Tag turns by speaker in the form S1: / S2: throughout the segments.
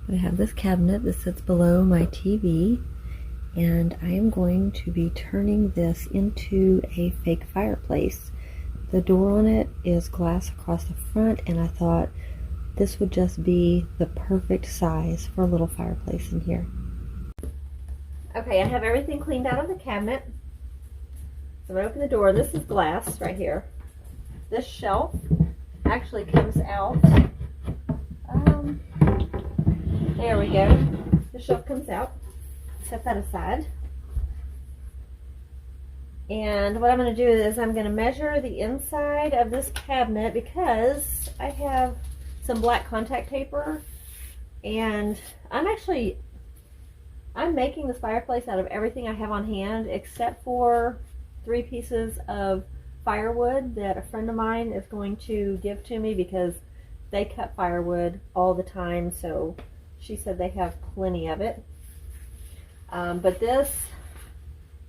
S1: I have this cabinet that sits below my TV, and I am going to be turning this into a fake fireplace. The door on it is glass across the front, and I thought this would just be the perfect size for a little fireplace in here. Okay, I have everything cleaned out of the cabinet. So I'm going to open the door. This is glass right here. This shelf actually comes out. There we go. The shelf comes out. Set that aside. And what I'm going to do is I'm going to measure the inside of this cabinet because I have some black contact paper, and I'm making this fireplace out of everything I have on hand except for 3 pieces of firewood that a friend of mine is going to give to me because they cut firewood all the time, so she said they have plenty of it. But this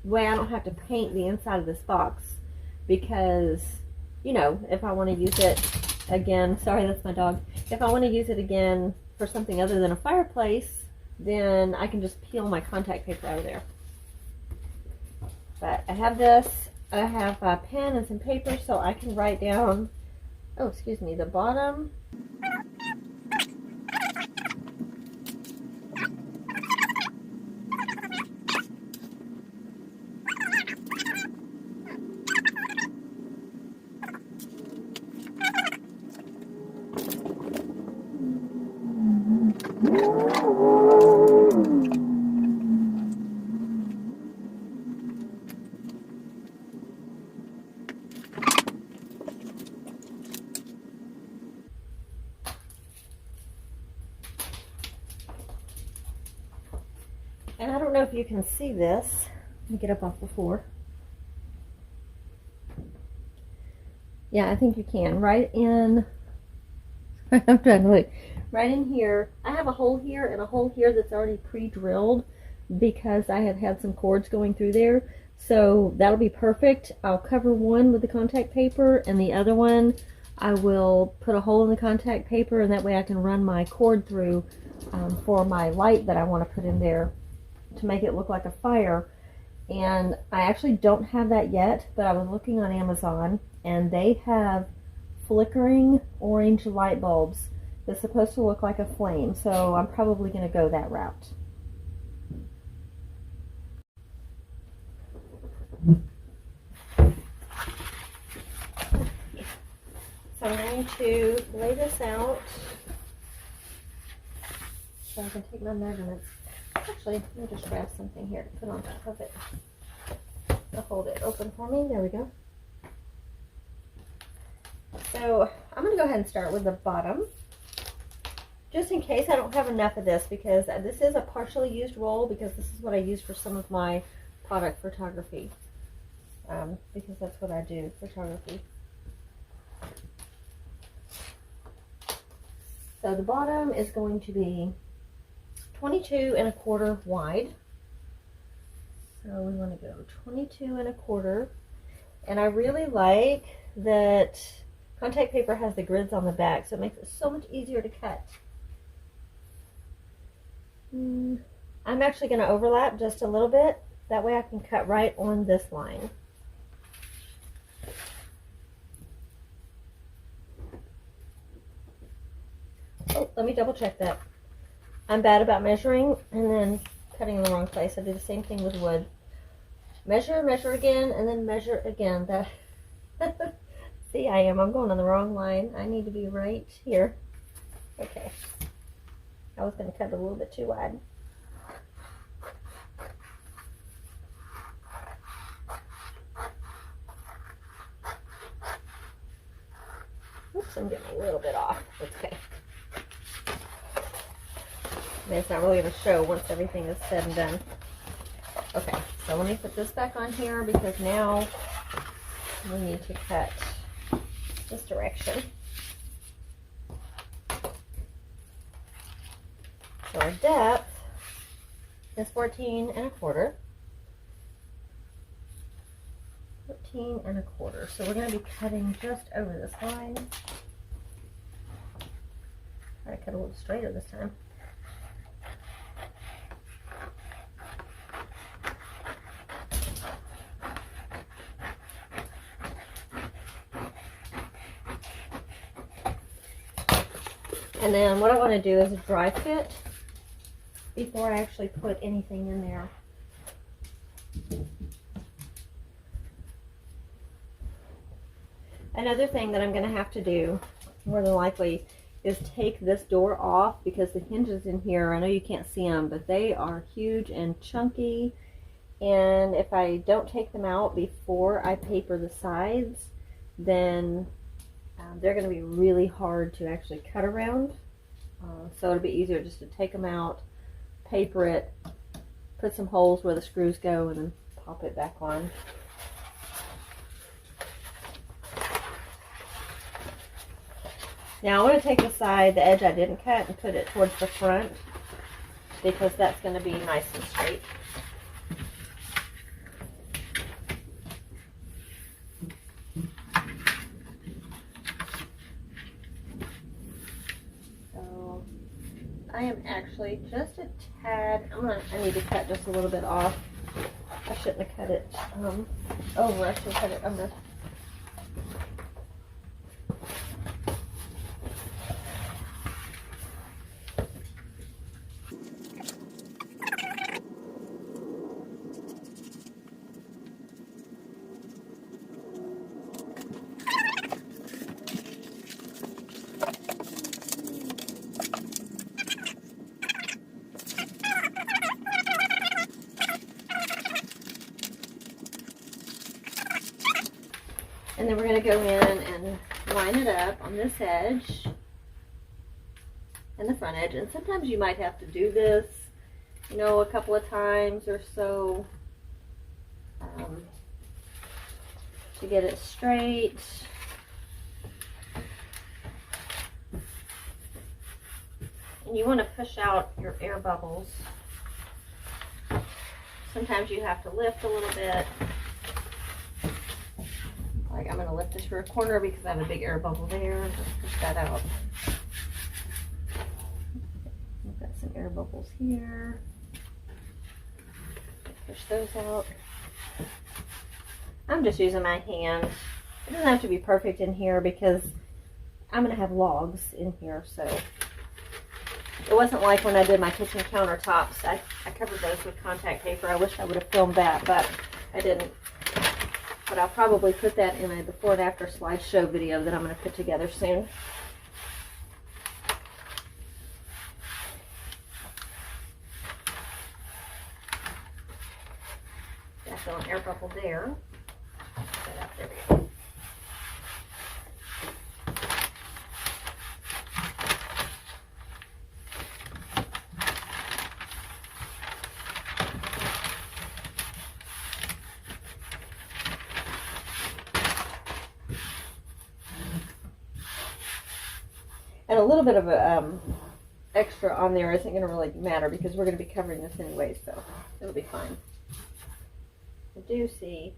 S1: way I don't have to paint the inside of this box because, you know, if I want to use it again, sorry, that's my dog. If I want to use it again for something other than a fireplace, then I can just peel my contact paper out of there. But I have this. I have a pen and some paper so I can write down, oh, excuse me, the bottom. And I don't know if you can see this. Let me get up off the floor. Yeah, I think you can. Right in, I'm trying to look. Right in here, I have a hole here and a hole here that's already pre-drilled because I have had some cords going through there. So that'll be perfect. I'll cover one with the contact paper, and the other one I will put a hole in the contact paper, and that way I can run my cord through for my light that I want to put in there to make it look like a fire. And I actually don't have that yet, but I was looking on Amazon, and they have flickering orange light bulbs that's supposed to look like a flame, so I'm probably going to go that route. So I'm going to lay this out so I can take my measurements. Actually, let me just grab something here to put on top of it. I'll hold it open for me. There we go. So I'm going to go ahead and start with the bottom, just in case I don't have enough of this, because this is a partially used roll, because this is what I use for some of my product photography, because that's what I do, photography. So the bottom is going to be 22 1/4 wide. So we want to go 22 1/4. And I really like that contact paper has the grids on the back, so it makes it so much easier to cut. I'm actually going to overlap just a little bit. That way I can cut right on this line. Oh, let me double check that. I'm bad about measuring and then cutting in the wrong place. I do the same thing with wood. Measure, measure again, and then measure again. That see, I'm going on the wrong line. I need to be right here. Okay. I was going to cut it a little bit too wide. Oops, I'm getting a little bit off. Okay. It's not really going to show once everything is said and done. Okay, so let me put this back on here because now we need to cut this direction. So our depth is 14 1/4. 14 1/4. So we're going to be cutting just over this line. Try to cut a little straighter this time. And then what I want to do is dry fit before I actually put anything in there. Another thing that I'm going to have to do, more than likely, is take this door off because the hinges in here, I know you can't see them, but they are huge and chunky. And if I don't take them out before I paper the sides, then they're going to be really hard to actually cut around. So it'll be easier just to take them out, paper it, put some holes where the screws go, and then pop it back on. Now I want to take the side, the edge I didn't cut, and put it towards the front because that's going to be nice and straight. So I am actually just a tad, I need to cut just a little bit off. I shouldn't have cut it over, I should have cut it under. And then we're going to go in and line it up on this edge and the front edge. And sometimes you might have to do this, you know, a couple of times or so to get it straight. And you want to push out your air bubbles. Sometimes you have to lift a little bit. Like I'm going to lift this for a corner because I have a big air bubble there. Just push that out. I've got some air bubbles here. Push those out. I'm just using my hand. It doesn't have to be perfect in here because I'm going to have logs in here. So it wasn't like when I did my kitchen countertops. I covered those with contact paper. I wish I would have filmed that, but I didn't. But I'll probably put that in a before and after slideshow video that I'm going to put together soon. Got an air bubble there. There we go. And a little bit of a extra on there isn't going to really matter because we're going to be covering this anyway, so it'll be fine. I do see,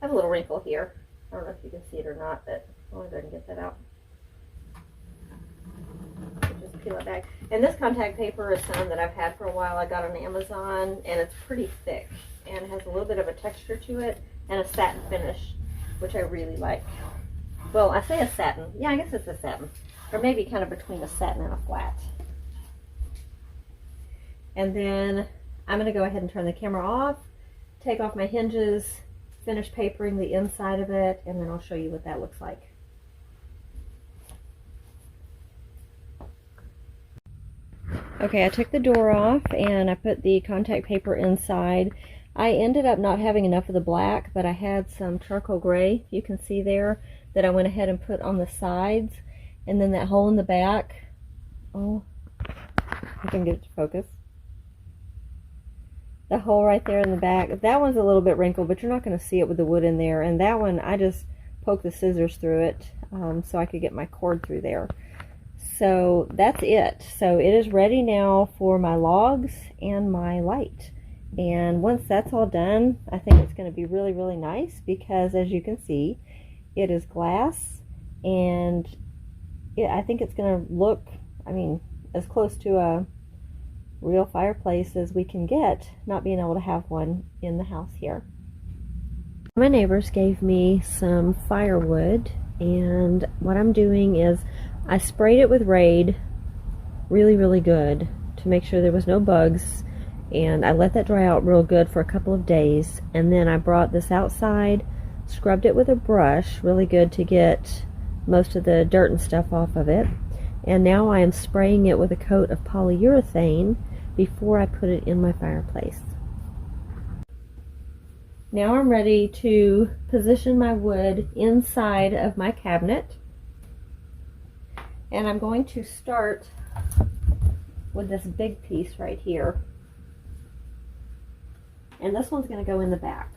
S1: I have a little wrinkle here. I don't know if you can see it or not, but I'll go ahead and get that out. Just peel it back. And this contact paper is some that I've had for a while. I got on Amazon, and it's pretty thick and has a little bit of a texture to it and a satin finish, which I really like. Well, I say a satin. Yeah, I guess it's a satin. Or maybe kind of between a satin and a flat. And then I'm going to go ahead and turn the camera off, take off my hinges, finish papering the inside of it, and then I'll show you what that looks like. Okay, I took the door off and I put the contact paper inside. I ended up not having enough of the black, but I had some charcoal gray, you can see there, that I went ahead and put on the sides. And then that hole in the back, oh, I can get it to focus. The hole right there in the back, that one's a little bit wrinkled, but you're not going to see it with the wood in there. And that one, I just poked the scissors through it so I could get my cord through there. So that's it. So it is ready now for my logs and my light. And once that's all done, I think it's going to be really, really nice because as you can see, it is glass and I think it's going to look, I mean, as close to a real fireplace as we can get, not being able to have one in the house here. My neighbors gave me some firewood, and what I'm doing is I sprayed it with Raid really, really good to make sure there was no bugs. And I let that dry out real good for a couple of days, and then I brought this outside, scrubbed it with a brush really good to get most of the dirt and stuff off of it, and now I am spraying it with a coat of polyurethane before I put it in my fireplace. Now I'm ready to position my wood inside of my cabinet, and I'm going to start with this big piece right here. And this one's going to go in the back.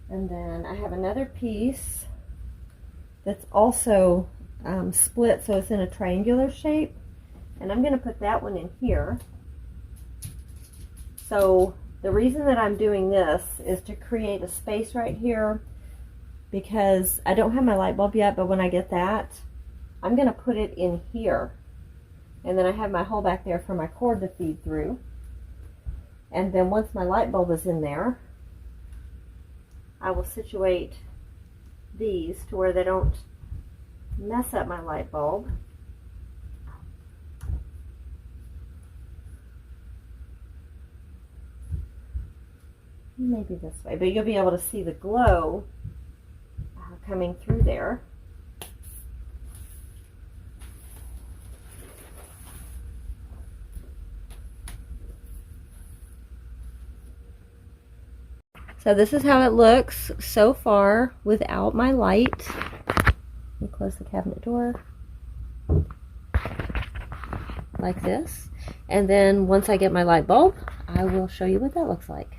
S1: And then I have another piece that's also split, so it's in a triangular shape. And I'm going to put that one in here. So the reason that I'm doing this is to create a space right here, because I don't have my light bulb yet, but when I get that, I'm going to put it in here, and then I have my hole back there for my cord to feed through. And then once my light bulb is in there, I will situate these to where they don't mess up my light bulb. Maybe this way, but you'll be able to see the glow coming through there. So this is how it looks so far without my light. Let me close the cabinet door like this. And then once I get my light bulb, I will show you what that looks like.